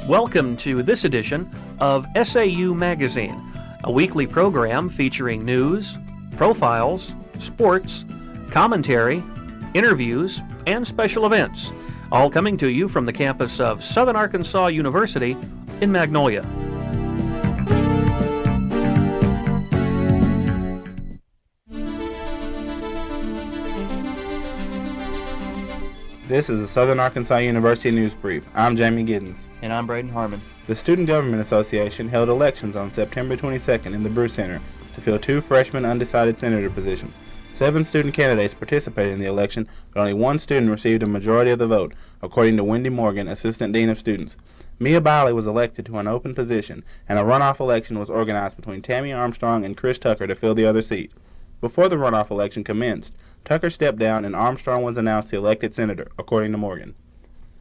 Welcome to this edition of SAU Magazine, a weekly program featuring news, profiles, sports, commentary, interviews, and special events, all coming to you from the campus of Southern Arkansas University in Magnolia. This is the Southern Arkansas University News Brief. I'm Jamey, Giddens. And I'm Braden, Harman. The Student Government Association held elections on September 22nd in the Brew Center to fill 2 freshman undecided senator positions. 7 student candidates participated in the election, but only 1 student received a majority of the vote, according to Wendy Morgan, Assistant Dean of Students. Mia Biley was elected to an open position, and a runoff election was organized between Tammy Armstrong and Chris Tucker to fill the other seat. Before the runoff election commenced, Tucker stepped down and Armstrong was announced the elected senator, according to Morgan.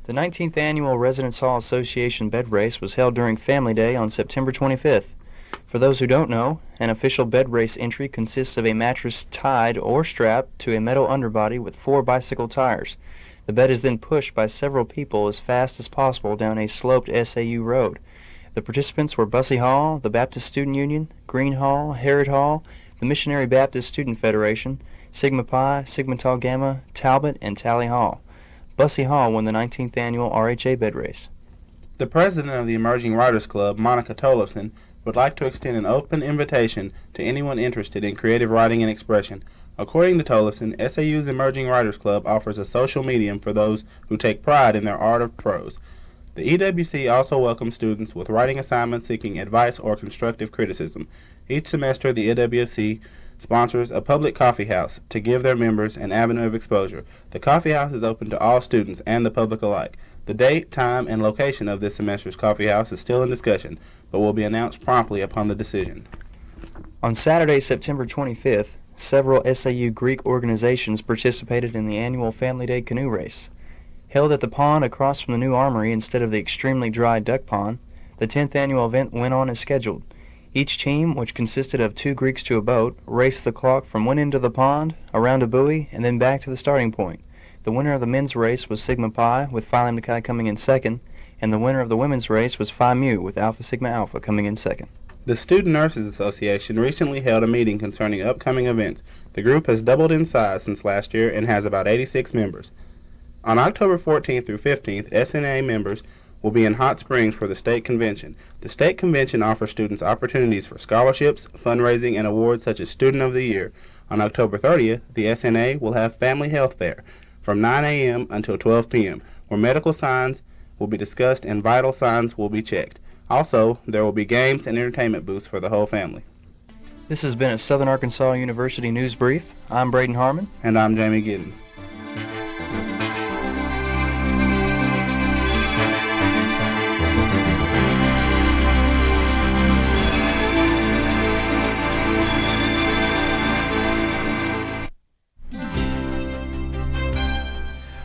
The 19th Annual Residence Hall Association bed race was held during Family Day on September 25th. For those who don't know, an official bed race entry consists of a mattress tied or strapped to a metal underbody with 4 bicycle tires. The bed is then pushed by several people as fast as possible down a sloped SAU road. The participants were Bussey Hall, the Baptist Student Union, Green Hall, Herod Hall, the Missionary Baptist Student Federation, Sigma Pi, Sigma Tau Gamma, Talbot, and Tally Hall. Bussey Hall won the 19th Annual RHA bed race. The president of the Emerging Writers Club, Monica Tollefson, would like to extend an open invitation to anyone interested in creative writing and expression. According to Tollefson, SAU's Emerging Writers Club offers a social medium for those who take pride in their art of prose. The EWC also welcomes students with writing assignments seeking advice or constructive criticism. Each semester, the EWC sponsors a public coffee house to give their members an avenue of exposure. The coffee house is open to all students and the public alike. The date, time, and location of this semester's coffee house is still in discussion, but will be announced promptly upon the decision. On Saturday, September 25th, several SAU Greek organizations participated in the annual Family Day canoe race. Held at the pond across from the new armory instead of the extremely dry duck pond, the 10th annual event went on as scheduled. Each team, which consisted of 2 Greeks to a boat, raced the clock from one end of the pond, around a buoy, and then back to the starting point. The winner of the men's race was Sigma Pi, with Phi Lambda Chi coming in second, and the winner of the women's race was Phi Mu, with Alpha Sigma Alpha coming in second. The Student Nurses Association recently held a meeting concerning upcoming events. The group has doubled in size since last year and has about 86 members. On October 14th through 15th, SNA members will be in Hot Springs for the state convention. The state convention offers students opportunities for scholarships, fundraising, and awards such as Student of the Year. On October 30th, the SNA will have Family Health Fair from 9 a.m. until 12 p.m., where medical signs will be discussed and vital signs will be checked. Also, there will be games and entertainment booths for the whole family. This has been a Southern Arkansas University News Brief. I'm Braden Harman. And I'm Jamey Giddens.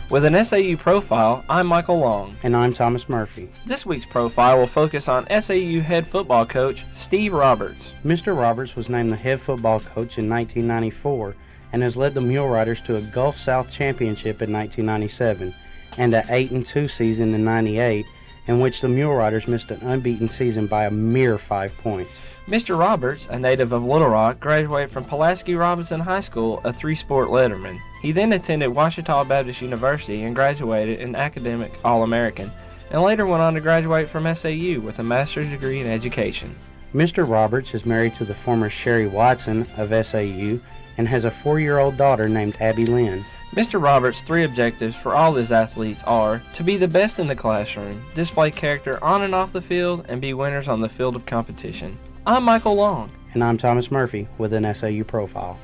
With an SAU profile, I'm Michael Long. And I'm Thomas Murphy. This week's profile will focus on SAU head football coach Steve Roberts. Mr. Roberts was named the head football coach in 1994 and has led the Mule Riders to a Gulf South championship in 1997 and an 8-2 season in 98, in which the Mule Riders missed an unbeaten season by a mere 5 points. Mr. Roberts, a native of Little Rock, graduated from Pulaski Robinson High School, a 3-sport letterman. He then attended Ouachita Baptist University and graduated an academic All-American, and later went on to graduate from SAU with a master's degree in education. Mr. Roberts is married to the former Sherry Watson of SAU and has a 4-year-old daughter named Abby Lynn. Mr. Roberts' 3 objectives for all his athletes are to be the best in the classroom, display character on and off the field, and be winners on the field of competition. I'm Michael Long. And I'm Thomas Murphy with an SAU profile.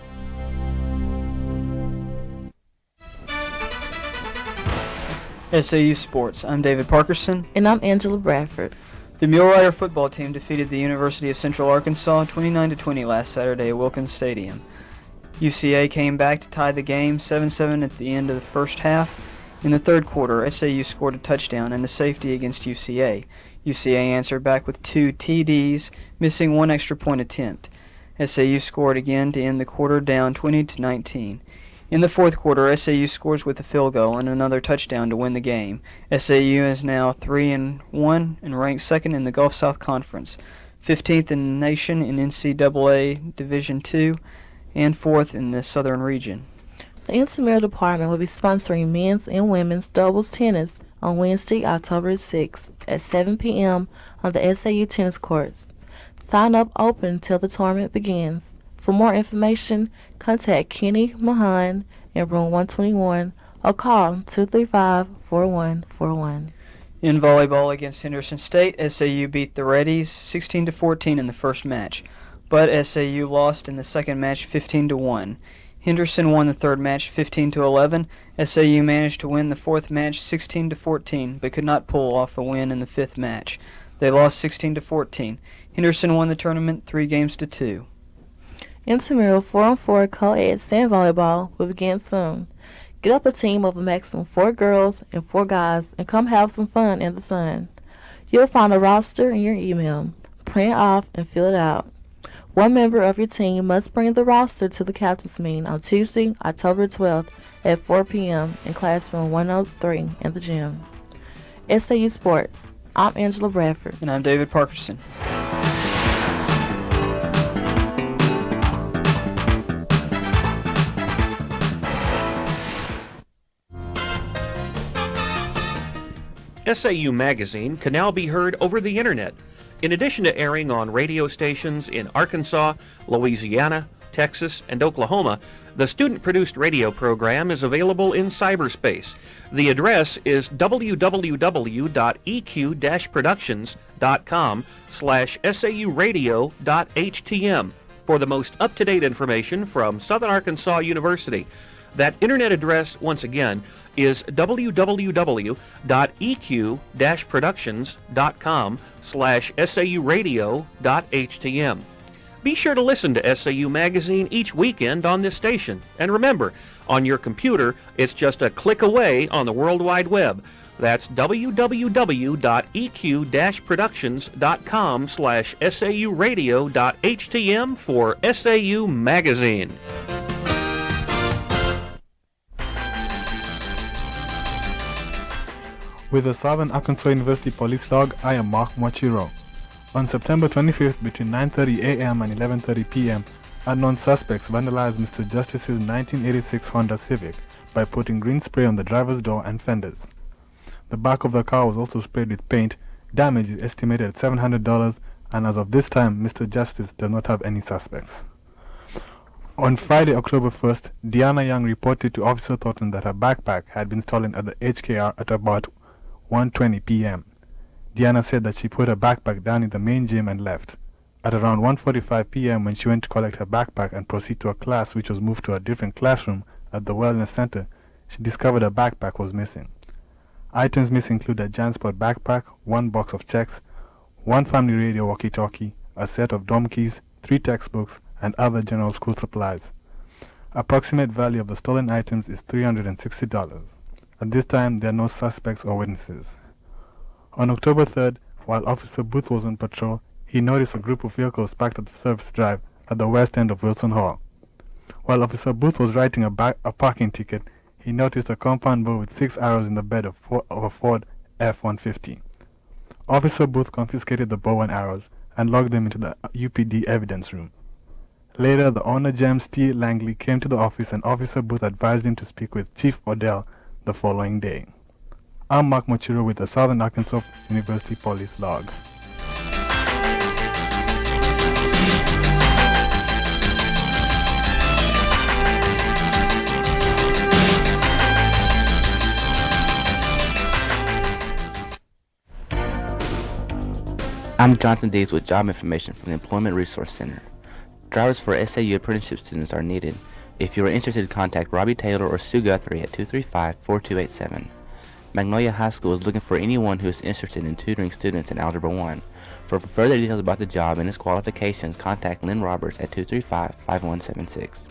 SAU Sports. I'm David Parkerson. And I'm Angela Bradford. The Mule Rider football team defeated the University of Central Arkansas 29-20 last Saturday at Wilkins Stadium. UCA came back to tie the game 7-7 at the end of the first half. In the third quarter, SAU scored a touchdown and a safety against UCA. UCA answered back with 2 TDs, missing 1 extra point attempt. SAU scored again to end the quarter down 20-19. In the fourth quarter, SAU scores with a field goal and another touchdown to win the game. SAU is now 3-1 and ranked second in the Gulf South Conference, 15th in the nation in NCAA Division II, and 4th in the Southern Region. The intramural department will be sponsoring men's and women's doubles tennis on Wednesday, October 6th at 7 p.m. on the SAU tennis courts. Sign up open until the tournament begins. For more information, contact Kenny Mahan in room 121 or call 235-4141. In volleyball against Henderson State, SAU beat the Reddies 16-14 in the first match, but SAU lost in the second match 15-1. Henderson won the third match 15-11. SAU managed to win the fourth match 16-14, but could not pull off a win in the fifth match. They lost 16-14. Henderson won the tournament 3-2. Intramural 4-on-4 co-ed sand volleyball will begin soon. Get up a team of a maximum 4 girls and 4 guys and come have some fun in the sun. You'll find a roster in your email. Print it off and fill it out. One member of your team must bring the roster to the captain's meeting on Tuesday, October 12th at 4 p.m. in classroom 103 in the gym. SAU Sports. I'm Angela Bradford. And I'm David Parkerson. SAU Magazine can now be heard over the internet. In addition to airing on radio stations in Arkansas, Louisiana, Texas, and Oklahoma, the student-produced radio program is available in cyberspace. The address is www.eq-productions.com/sauradio.htm for the most up-to-date information from Southern Arkansas University. That internet address, once again, is www.eq-productions.com/sauradio.htm. Be sure to listen to SAU Magazine each weekend on this station. And remember, on your computer, it's just a click away on the World Wide Web. That's www.eq-productions.com/sauradio.htm for SAU Magazine. With the Southern Arkansas University Police Log, I am Mwachiro. On September 25th, between 9:30 a.m. and 11:30 p.m., unknown suspects vandalized Mr. Justice's 1986 Honda Civic by putting green spray on the driver's door and fenders. The back of the car was also sprayed with paint. Damage is estimated at $700, and as of this time, Mr. Justice does not have any suspects. On Friday, October 1st, Deanna Young reported to Officer Thornton that her backpack had been stolen at the HKR at about 1:20 p.m. Deanna said that she put her backpack down in the main gym and left. At around 1:45 p.m. when she went to collect her backpack and proceed to a class which was moved to a different classroom at the Wellness Center, she discovered her backpack was missing. Items missing include a JanSport backpack, 1 box of checks, 1 family radio walkie-talkie, a set of dorm keys, 3 textbooks, and other general school supplies. Approximate value of the stolen items is $360. At this time, there are no suspects or witnesses. On October 3rd, while Officer Booth was on patrol, he noticed a group of vehicles parked at the service drive at the west end of Wilson Hall. While Officer Booth was writing a parking ticket, he noticed a compound bow with 6 arrows in the bed of a Ford F-150. Officer Booth confiscated the bow and arrows and logged them into the UPD evidence room. Later, the owner James T. Langley came to the office and Officer Booth advised him to speak with Chief Odell the following day. I'm Mwachiro with the Southern Arkansas University Police Log. I'm Johnathan Dees with job information from the Employment Resource Center. Drivers for SAU apprenticeship students are needed. If you are interested, contact Robbie Taylor or Sue Guthrie at 235-4287. Magnolia High School is looking for anyone who is interested in tutoring students in Algebra 1. For further details about the job and its qualifications, contact Lynn Roberts at 235-5176.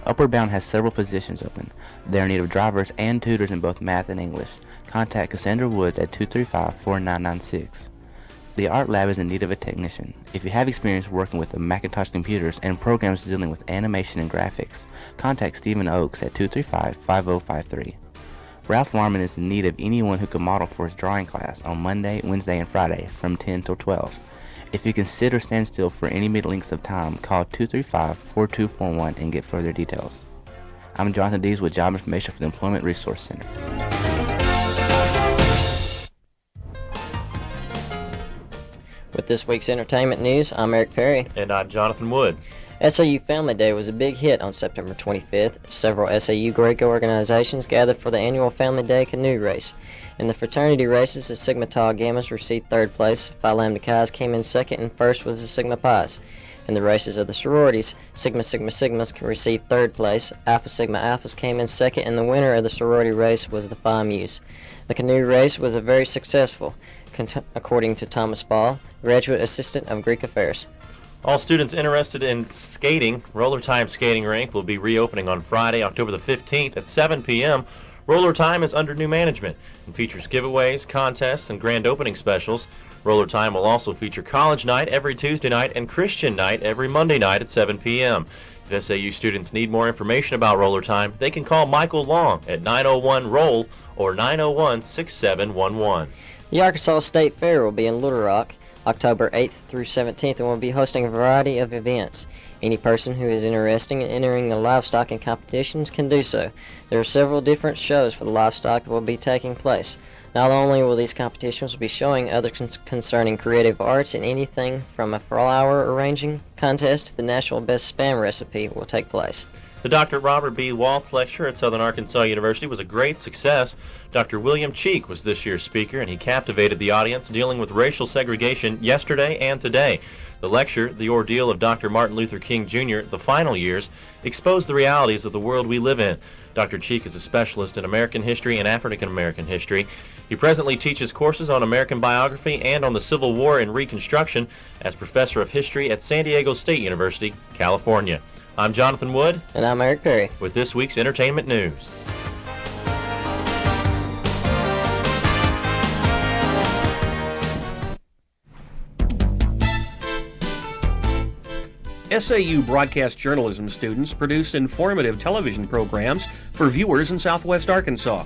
Upward Bound has several positions open. They are in need of drivers and tutors in both math and English. Contact Cassandra Woods at 235-4996. The art lab is in need of a technician. If you have experience working with the Macintosh computers and programs dealing with animation and graphics, contact Stephen Oakes at 235-5053. Ralph Larman is in need of anyone who can model for his drawing class on Monday, Wednesday, and Friday from 10 till 12. If you can sit or stand still for any lengths of time, call 235-4241 and get further details. I'm Johnathan Dees with Job Information for the Employment Resource Center. With this week's entertainment news, I'm Eric Perry. And I'm Johnathan Wood. SAU Family Day was a big hit on September 25th. Several SAU Greco organizations gathered for the annual Family Day canoe race. In the fraternity races, the Sigma Tau Gammas received third place, Phi Lambda Chi's came in second, and first was the Sigma Pi's. In the races of the sororities, Sigma Sigma Sigmas can receive third place, Alpha Sigma Alphas came in second, and the winner of the sorority race was the Phi Mu's. The canoe race was a very successful, according to Thomas Ball, graduate assistant of Greek Affairs. All students interested in skating, Roller Time Skating Rink will be reopening on Friday, October the 15th at 7 p.m. Roller Time is under new management and features giveaways, contests, and grand opening specials. Roller Time will also feature College Night every Tuesday night and Christian Night every Monday night at 7 p.m. If SAU students need more information about Roller Time, they can call Michael Long at 901-ROLL or 901-6711. The Arkansas State Fair will be in Little Rock October 8th through 17th and will be hosting a variety of events. Any person who is interested in entering the livestock and competitions can do so. There are several different shows for the livestock that will be taking place. Not only will these competitions be showing others concerning creative arts, and anything from a flower arranging contest to the national best spam recipe will take place. The Dr. Robert B. Waltz Lecture at Southern Arkansas University was a great success. Dr. William Cheek was this year's speaker, and he captivated the audience dealing with racial segregation yesterday and today. The lecture, The Ordeal of Dr. Martin Luther King Jr., The Final Years, exposed the realities of the world we live in. Dr. Cheek is a specialist in American history and African American history. He presently teaches courses on American biography and on the Civil War and Reconstruction as professor of history at San Diego State University, California. I'm Johnathan Wood. And I'm Eric Perry. With this week's entertainment news. SAU broadcast journalism students produce informative television programs for viewers in Southwest Arkansas.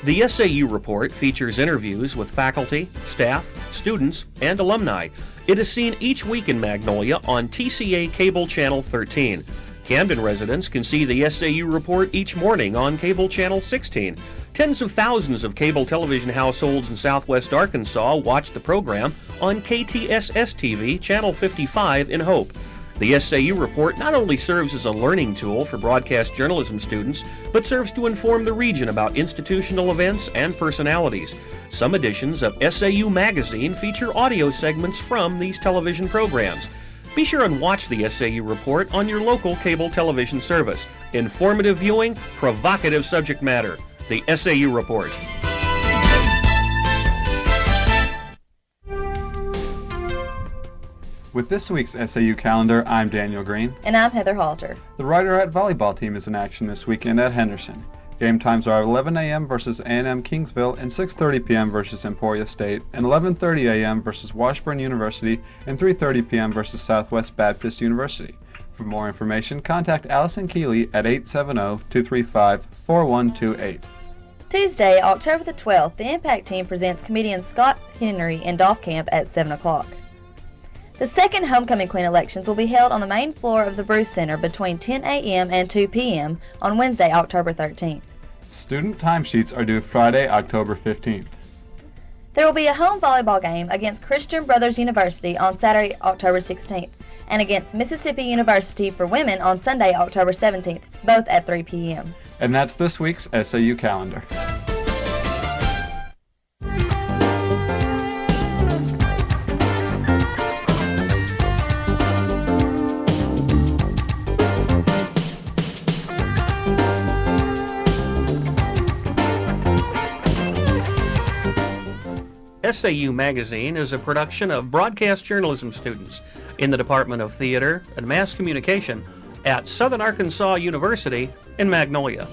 The SAU Report features interviews with faculty, staff, students, and alumni. It is seen each week in Magnolia on TCA Cable Channel 13. Camden residents can see the SAU Report each morning on Cable Channel 16. Tens of thousands of cable television households in Southwest Arkansas watch the program on KTSS-TV Channel 55 in Hope. The SAU Report not only serves as a learning tool for broadcast journalism students, but serves to inform the region about institutional events and personalities. Some editions of SAU Magazine feature audio segments from these television programs. Be sure and watch the SAU Report on your local cable television service. Informative viewing, provocative subject matter. The SAU Report. With this week's SAU calendar, I'm Daniel Green. And I'm Heather Halter. The Rider-At volleyball team is in action this weekend at Henderson. Game times are 11 a.m. versus A&M Kingsville and 6:30 p.m. versus Emporia State, and 11:30 a.m. versus Washburn University and 3:30 p.m. versus Southwest Baptist University. For more information, contact Allison Keeley at 870-235-4128. Tuesday, October the 12th, the Impact Team presents comedians Scott Henry and Dolph Camp at 7 o'clock. The second Homecoming Queen elections will be held on the main floor of the Bruce Center between 10 a.m. and 2 p.m. on Wednesday, October 13th. Student timesheets are due Friday, October 15th. There will be a home volleyball game against Christian Brothers University on Saturday, October 16th, and against Mississippi University for women on Sunday, October 17th, both at 3 p.m. And that's this week's SAU calendar. SAU Magazine is a production of broadcast journalism students in the Department of Theater and Mass Communication at Southern Arkansas University in Magnolia.